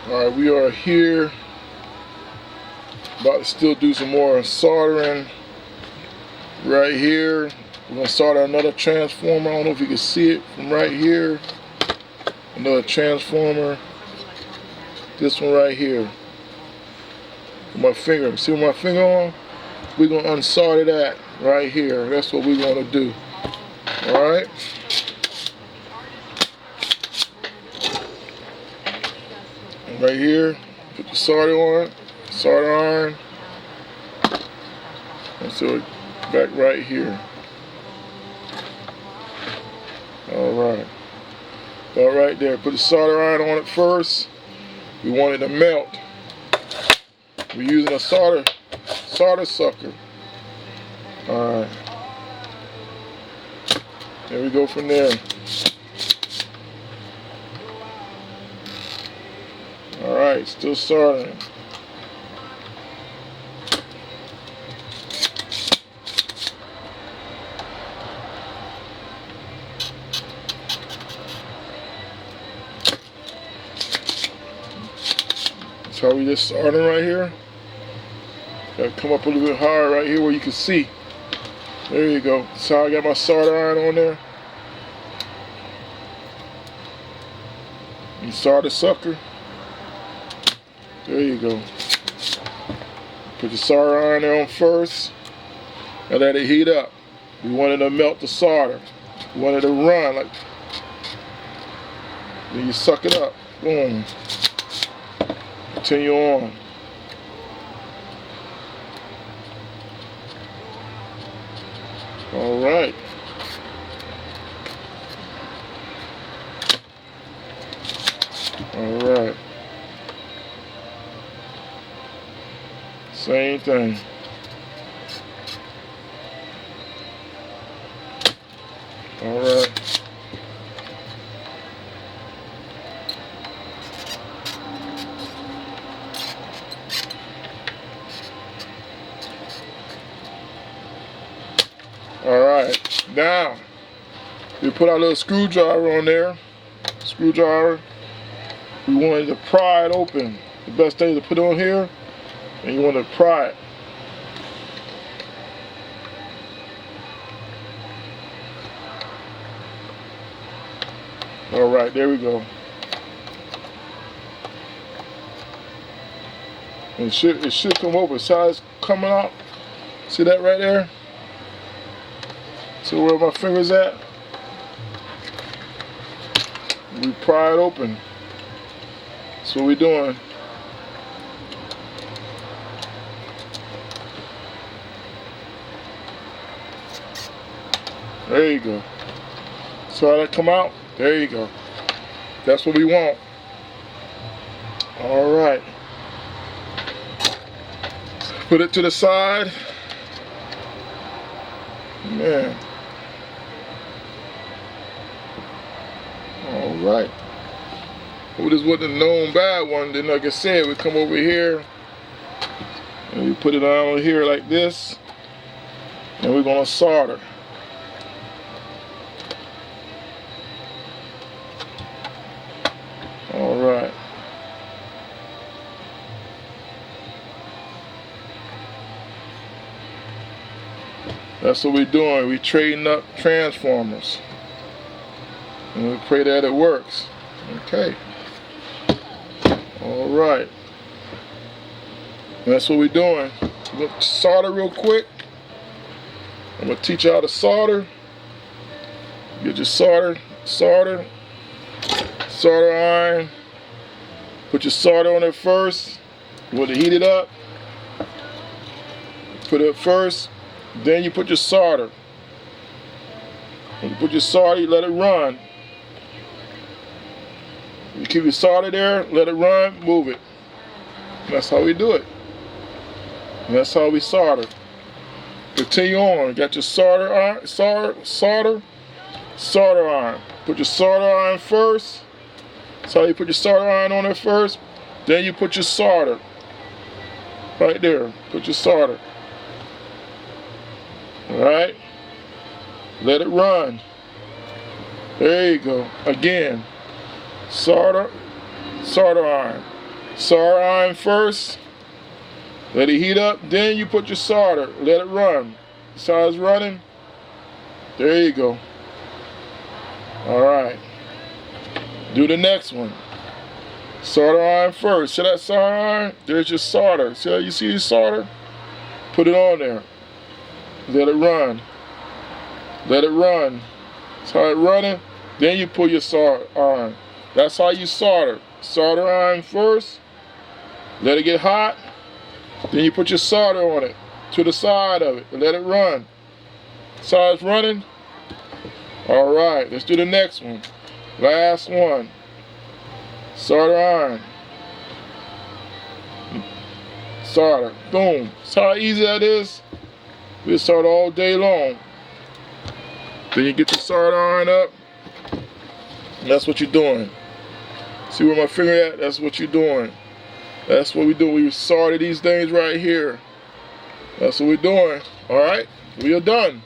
Alright, we are here about to still do some more soldering right here. We're going to solder another transformer. I don't know if you can see it from right here. Another transformer. This one right here. With my finger. See with my finger on? We're going to unsolder that right here. That's what we're going to do. Alright? Right here. Put the solder on. Solder iron. And so back right here. Alright. About right there. Put the solder iron on it first. We want it to melt. We're using a solder sucker. Alright. There we go from there. Alright, still soldering. That's how we just soldering right here. Gotta come up a little bit higher right here where you can see. There you go. That's how I got my solder iron on there. And solder sucker. There you go. Put the solder iron there on first and let it heat up. We want it to melt the solder. We want it to run like. Then you suck it up. Boom. Continue on. All right. All right. Same thing. All right. Alright, now we put our little screwdriver on there. Screwdriver. We wanted to pry it open. The best thing to put on here, and you want to pry it. Alright, there we go. And it should come open. See how it's coming out? See that right there? See where my finger's at? We pry it open. That's what we're doing. There you go. See how that come out? There you go. That's what we want. Alright. Put it to the side. Man. Alright. Well, this wasn't a known bad one. Then, like I said, we come over here and we put it on here like this, and we're gonna solder. Alright. That's what we're doing. We're trading up transformers. And we pray that it works. Okay. Alright. That's what we're doing. We're going to solder real quick. I'm going to teach you how to solder. Get your solder iron. Put your solder on it first. You want to heat it up. Put it up first. Then you put your solder. When you put your solder, you let it run. You keep your solder there, let it run, move it. And that's how we do it. And that's how we solder. Continue on. You got your solder iron, solder iron. Put your solder iron first. That's how you put your solder iron on there first. Then you put your solder. Right there. Put your solder. Alright? Let it run. There you go. Again. Solder iron. Solder iron first. Let it heat up. Then you put your solder. Let it run. See how it's running? There you go. Alright. Do the next one. Solder iron first. See that solder iron? There's your solder. See how you see your solder? Put it on there. Let it run. Let it run. See how it's running? Then you pull your solder iron. That's how you solder. Solder iron first. Let it get hot. Then you put your solder on it to the side of it and let it run. See how it's running? Alright, let's do the next one. Last one. Solder iron. Solder. Boom. See how easy that is? We solder all day long. Then you get your solder iron up. And that's what you're doing. See where my finger at? That's what you're doing. That's what we do. We solder these things right here. That's what we're doing. Alright? We are done.